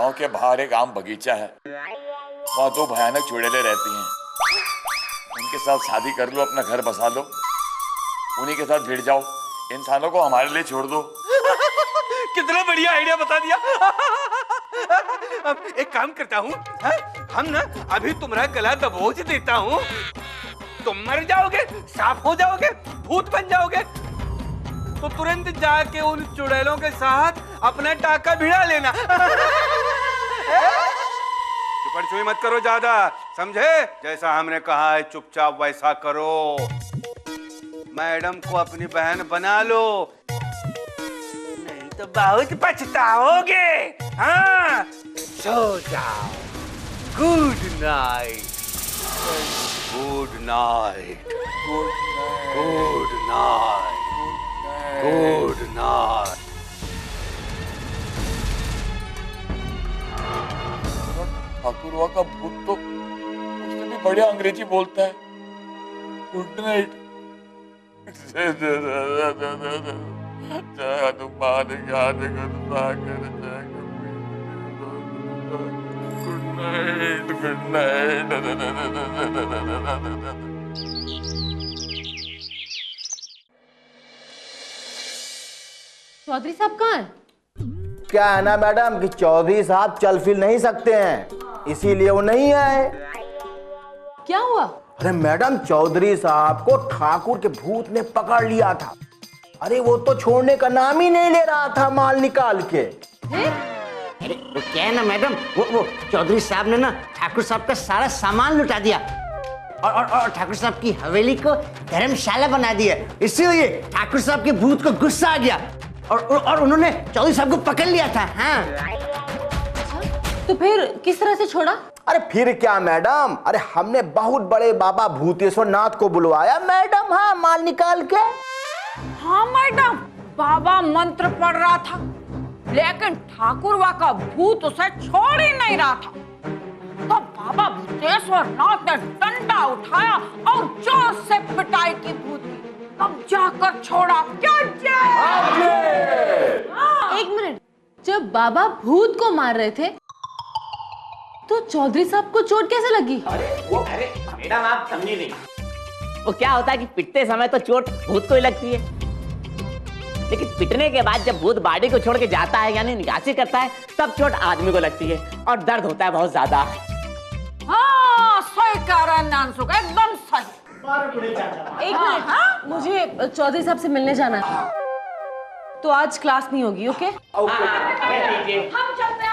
गांव के बाहर एक आम बगीचा है, वहाँ दो भयानक चुड़ैलें रहती हैं। उनके साथ शादी कर लो, अपना घर बसा लो, उन्हीं के साथ भिड़ जाओ, इंसानों को हमारे लिए छोड़ दो। कितना बढ़िया आइडिया बता दिया। अब एक काम करता हूँ, हम ना अभी तुम्हारा गला दबोच देता हूँ, तुम मर जाओगे, साफ हो जाओगे, भूत बन जाओगे, तो तुरंत जाके उन चुड़ैलों के साथ अपना टाका भिड़ा लेना। चुपड़ मत करो ज्यादा, समझे? जैसा हमने कहा है चुपचाप वैसा करो। मैडम को अपनी बहन बना लो, नहीं तो बहुत पछताओगे। हाँ, सो जाओ। Good night, good night, good night, good night. ठाकुरवा का भूत तो उससे भी बढ़िया अंग्रेजी बोलता है। Good night. जय हनुमान ज्ञान गुण सागर, जय good night, good night. Chaudhary साहब कहाँ हैं? क्या है ना मैडम कि चौधरी साहब चल फिर नहीं सकते हैं, इसीलिए वो नहीं आए। क्या हुआ? अरे मैडम, चौधरी साहब को ठाकुर के भूत ने पकड़ लिया था। अरे वो तो छोड़ने का नाम ही नहीं ले रहा था माल निकाल के। अरे वो क्या है ना मैडम, वो चौधरी साहब ने ना ठाकुर साहब का सारा सामान लुटा दिया और ठाकुर साहब की हवेली को धर्मशाला बना दिया। इसीलिए ठाकुर साहब के भूत को गुस्सा आ गया और उन्होंने चौधरी साहब को पकड़ लिया था। हाँ। तो फिर किस तरह से छोड़ा? अरे फिर क्या मैडम, अरे हमने बहुत बड़े बाबा भूतेश्वर नाथ को बुलवाया मैडम। हाँ, माल निकाल के। हाँ मैडम, बाबा मंत्र पढ़ रहा था, लेकिन ठाकुरवा का भूत उसे छोड़ ही नहीं रहा था। तब बाबा भूतेश्वर नाथ ने डंडा उठाया और जोर से पिटाई की भूत की, तब जाकर छोड़ा। क्या एक मिनट, जब बाबा भूत को मार रहे थे तो चौधरी साहब को चोट कैसे लगी? अरे मैडम आप समझी नहीं। वो क्या होता है कि पिटते समय तो चोट भूत को ही लगती है, लेकिन पिटने के बाद जब भूत बॉडी को छोड़ के जाता है यानी निकासी करता है, तब चोट आदमी को लगती है और दर्द होता है बहुत ज्यादा। हाँ, सही कह रहा है नानसु का, एकदम सही। एक मिनट, मुझे चौधरी साहब से मिलने जाना है, तो आज क्लास नहीं होगी। ओके? हम चलते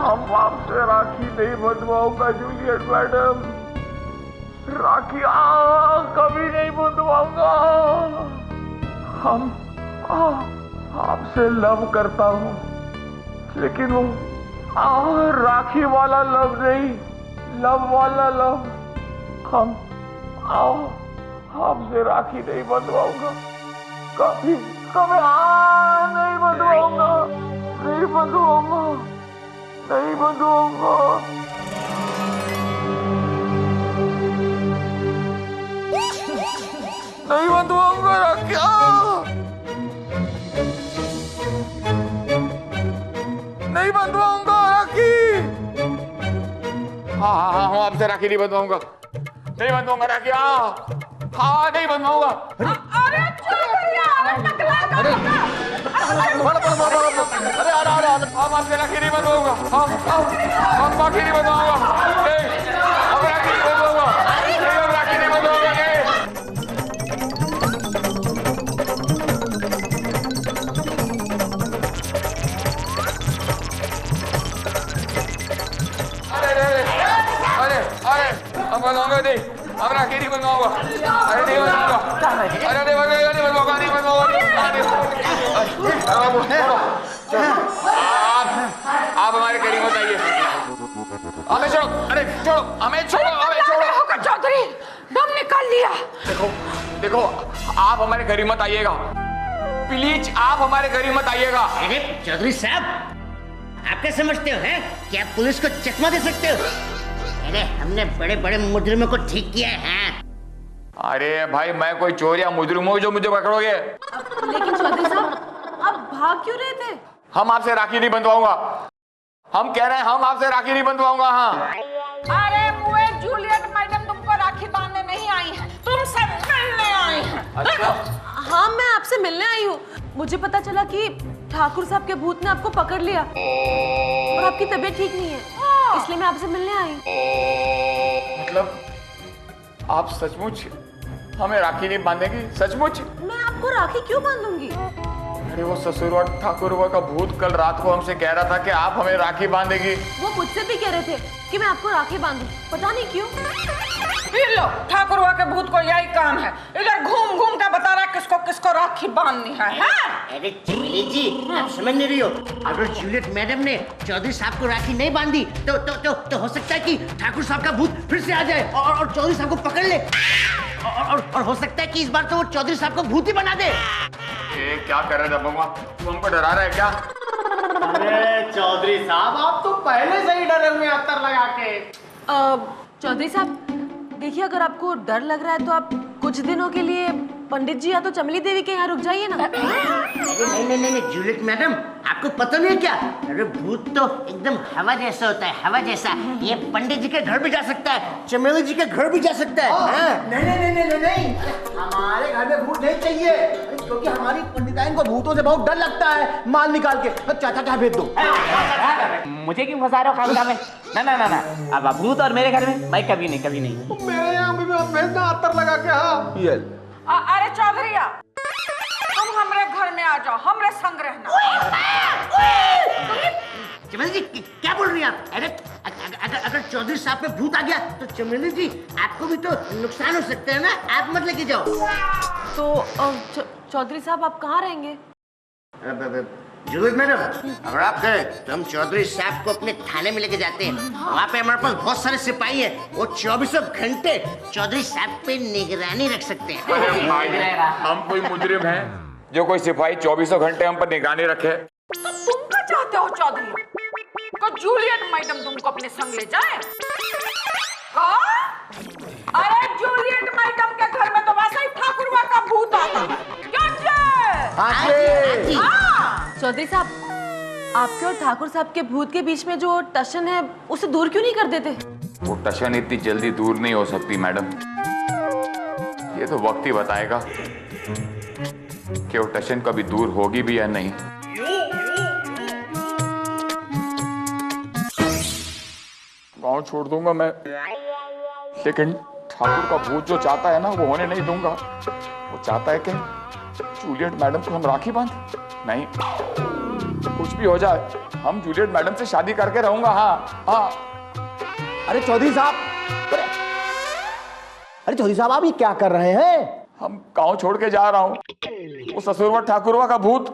हम आपसे राखी नहीं बंधवाऊंगा जूलियट मैडम, राखी कभी नहीं बंधवाऊंगा। हम आपसे लव करता हूँ, लेकिन वो राखी वाला लव नहीं, लव वाला लव। हम आपसे राखी नहीं बंधवाऊंगा, कभी कभी नहीं बंधवाऊंगा, नहीं बंधवाऊंगा, नहीं बंधवाऊंगा। नहीं बंधवाऊंगा राखी, नहीं बंधवाऊंगा राखी। हाँ, हम आपसे राखी नहीं बंधवाऊंगा, नहीं बंधवाऊंगा राखी। हाँ, नहीं बंधवाऊंगा। अरे हम आपसे राखी नहीं बंधवाऊंगा, हम राखी नहीं बंधवाऊंगा, हम राखी नहीं बंधवाऊंगा, हम राखी नहीं बंधवाऊंगा। हम बनवाऊंगा नहीं, हम राखी नहीं बनवाऊंगा, अरे नहीं बनवाऊंगा, अरे नहीं बनवाऊंगा, नहीं बनवाऊंगा, नहीं बनवाऊंगा। आप हमारे करीब मत आइए, हमें छोड़ो, अरे छोड़ो, हमें छोड़ो, हमें छोड़ो। चौधरी दम निकाल लिया। देखो देखो, आप हमारे करीब मत आइएगा, प्लीज आप हमारे करीब मत आइएगा। अरे चौधरी साहब, आप क्या समझते हो हैं कि आप पुलिस को चकमा दे सकते हो? अरे हमने बड़े बड़े मुजरिमों को ठीक किया है। अरे भाई मैं कोई चोर या मुजरिम हूँ जो मुझे पकड़ोगे? लेकिन चौधरी साहब आप भाग क्यों रहे थे? हम आपसे राखी नहीं बंधवाऊंगा। हम कह रहे हैं हम आपसे राखी नहीं बंधवाऊंगा। हाँ अरे मुए जूलियट मैडम तुमको राखी बांधने नहीं आई है, तुमसे मिलने आई है। अच्छा हाँ मैं आपसे मिलने आई हूँ। मुझे पता चला कि ठाकुर साहब के भूत ने आपको पकड़ लिया और आपकी तबीयत ठीक नहीं है, इसलिए मैं आपसे मिलने आई। मतलब आप सचमुच हमें राखी नहीं बांधेगी? सचमुच? मैं आपको राखी क्यों बांधूंगी? अरे वो ससुरवा ठाकुरवा का भूत कल रात को हमसे कह रहा था कि आप हमें राखी बांधेगी। वो मुझसे भी कह रहे थे कि मैं आपको राखी बांधूं, पता नहीं क्यों। लो ठाकुरवा के भूत को यही काम है, इधर घूम घूम के बता रहा किसको किसको राखी बांधनी है। अरे चमेली जी आप समझ नहीं रही हो। अगर जूलियट मैडम ने चौधरी साहब को राखी नहीं बांधी तो हो सकता है कि ठाकुर साहब का भूत फिर से आ जाए और चौधरी साहब को पकड़ ले और हो सकता है कि इस बार तो वो चौधरी साहब को भूत ही बना दे। ये क्या कर रहे थे बबुआ? तू हमको डरा रहा है क्या? अरे चौधरी साहब आप तो पहले से ही डरे हुए अत्तर लगा के। चौधरी साहब देखिए, अगर आपको डर लग रहा है तो आप कुछ दिनों के लिए पंडित जी या तो चमली देवी के यहाँ रुक जाइए ना। अरे नहीं जूलियट मैडम आपको पता नहीं है क्या? अरे भूत तो एकदम हवा जैसा होता है, हवा जैसा। ये पंडित जी के घर भी जा सकता है, चमेली जी के घर भी जा सकता है। नहीं हमारे घर में भूत नहीं चाहिए, क्योंकि हमारी पंडिताइन को भूतों से बहुत डर लगता है। माल निकाल के चाचा क्या भेज दो। मुझे क्यों फंसा रहे हो खामखा में? ना अब भूत और मेरे घर में भाई कभी नहीं। मेरे यहाँ भी मत भेजना अत्तर लगा के। हाँ ये अरे चौधरिया तुम हमरे घर में आ जाओ, हमरे संग रहना। चमेली जी क्या बोल रही हैं आप? अरे अगर चौधरी साहब पे भूत आ गया तो चमेली जी आपको भी तो नुकसान हो सकता है ना, आप मत लेके जाओ। तो चौधरी साहब आप कहाँ रहेंगे? जरूर मैडम अगर आप कहें तो हम चौधरी साहब को अपने थाने में लेके जाते हैं। वहाँ पे हमारे पास बहुत सारे सिपाही हैं, वो 24 घंटे चौधरी साहब पे निगरानी रख सकते हैं। अरे भाई हम कोई मुजरिम हैं जो कोई सिपाही 24 घंटे हम पर निगरानी रखे? तो तुम क्या चाहते हो चौधरी? को जूलियट मैडम तुमको अपने संग ले जाए? अरे जूलियट मैडम के घर में तो वैसे ही ठाकुरवा का भूत आता है। चौधरी साहब आपके और ठाकुर साहब के भूत के बीच में जो टशन है उसे दूर क्यों नहीं कर देते? वो टशन इतनी जल्दी दूर नहीं हो सकती मैडम। ये तो वक्त ही बताएगा कि वो टशन कभी दूर होगी भी या नहीं। गांव छोड़ दूंगा मैं, लेकिन ठाकुर का भूत जो चाहता है ना वो होने नहीं दूंगा। वो चाहता है कि जूलियट मैडम को हम राखी बांध। नहीं कुछ भी हो जाए हम जूलियट मैडम से शादी करके रहूंगा। हाँ अरे चौधरी साहब, अरे चौधरी साहब आप ये क्या कर रहे हैं? हम गांव छोड़ के जा रहा हूँ। वो ससुरवा ठाकुरवा का भूत।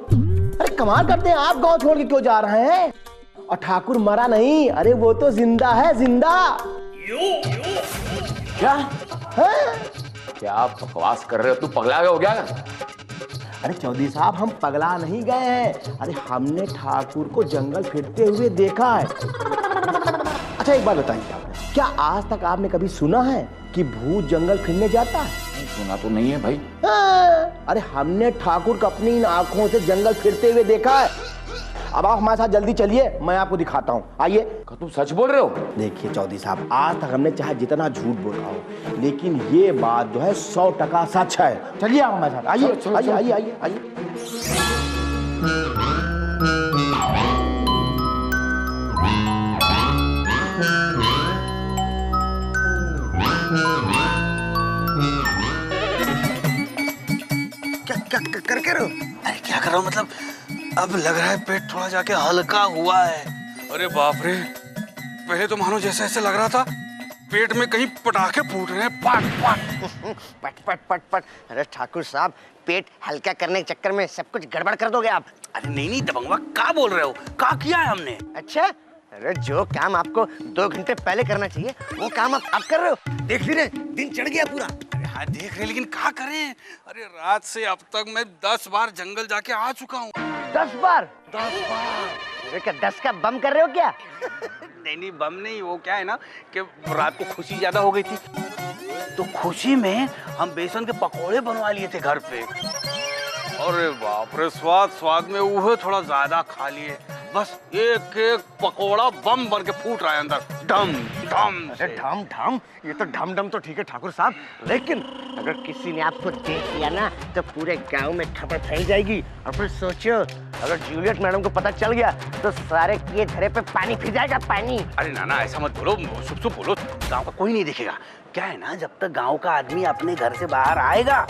अरे कमाल करते हैं आप, गांव छोड़ के क्यों जा रहे हैं? और ठाकुर मरा नहीं, अरे वो तो जिंदा है, जिंदा। क्या है? क्या बकवास कर रहे हो? तू पगला गया हो क्या? अरे चौधरी साहब हम पगला नहीं गए हैं, अरे हमने ठाकुर को जंगल फिरते हुए देखा है। अच्छा एक बात बताइए आप, क्या आज तक आपने कभी सुना है कि भूत जंगल फिरने जाता है? सुना तो नहीं है भाई। अरे हमने ठाकुर को अपनी इन आंखों से जंगल फिरते हुए देखा है। अब आप हमारे साथ जल्दी चलिए, मैं आपको दिखाता हूँ, आइए। तुम सच बोल रहे हो? देखिए चौधरी साहब, आज तक हमने चाहे जितना झूठ बोला हो, लेकिन ये बात जो है 100% सच है। चलिए आप हमारे साथ, आइए आइए आइए आइए आइए। करके रहो। अरे क्या कर रहा हूँ, मतलब अब लग रहा है पेट थोड़ा जाके हल्का हुआ है। अरे बाप रे, पहले तो मानो जैसे ऐसे लग रहा था पेट में कहीं पटाखे फूट रहे हैं, पट पट पट पट पट पट। अरे ठाकुर साहब पेट हल्का करने के चक्कर में सब कुछ गड़बड़ कर दोगे आप। अरे नहीं दबंगवा, क्या बोल रहे हो? क्या किया है हमने? अच्छा, अरे जो काम आपको 2 घंटे पहले करना चाहिए वो काम आप कर रहे हो। देख भी रहे, दिन चढ़ गया पूरा। अरे हाँ देख रहे, लेकिन क्या करें? अरे रात से अब तक मैं 10 बार जंगल जाके आ चुका हूँ। 10 बार? क्या 10 का बम कर रहे हो क्या? नहीं नहीं, बम नहीं, वो क्या है ना कि रात को खुशी ज्यादा हो गई थी, तो खुशी में हम बेसन के पकोड़े बनवा लिए थे घर पे। अरे बाप रे, स्वाद स्वाद में वो थोड़ा ज्यादा खा लिए, बस एक एक पकोड़ा बम बन के फूट रहा है अंदर, डम डम से। अरे ढम ढम, ये तो ढम ढम तो ठीक है ठाकुर साहब, लेकिन अगर किसी ने आपको देख लिया ना तो पूरे गांव में खबर फैल जाएगी। और फिर सोचो, अगर जूलियट मैडम को पता चल गया तो सारे किए धरे पे पानी फिर जाएगा, पानी। अरे नाना ऐसा मत बोलो, शुभ शुभ बोलो, गांव का कोई नहीं देखेगा। क्या है ना, जब तक गांव का आदमी अपने घर से बाहर आएगा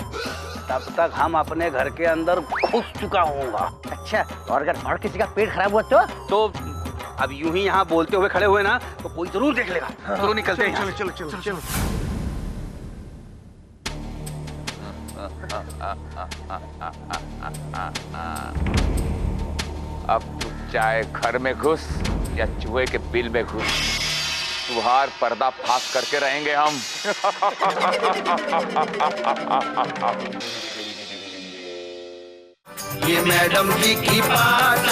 तब तक हम अपने घर के अंदर घुस चुका होगा। अच्छा, और अगर और किसी का पेट खराब हुआ तो अब यूं ही यहाँ बोलते हुए खड़े हुए ना तो कोई जरूर देख लेगा। चलो निकलते हैं। चलो चलो चलो चलो। अब तू चाहे घर में घुस या चूहे के बिल में घुस, तुहार पर्दा फाश करके रहेंगे हम। ये मैडम जी की बात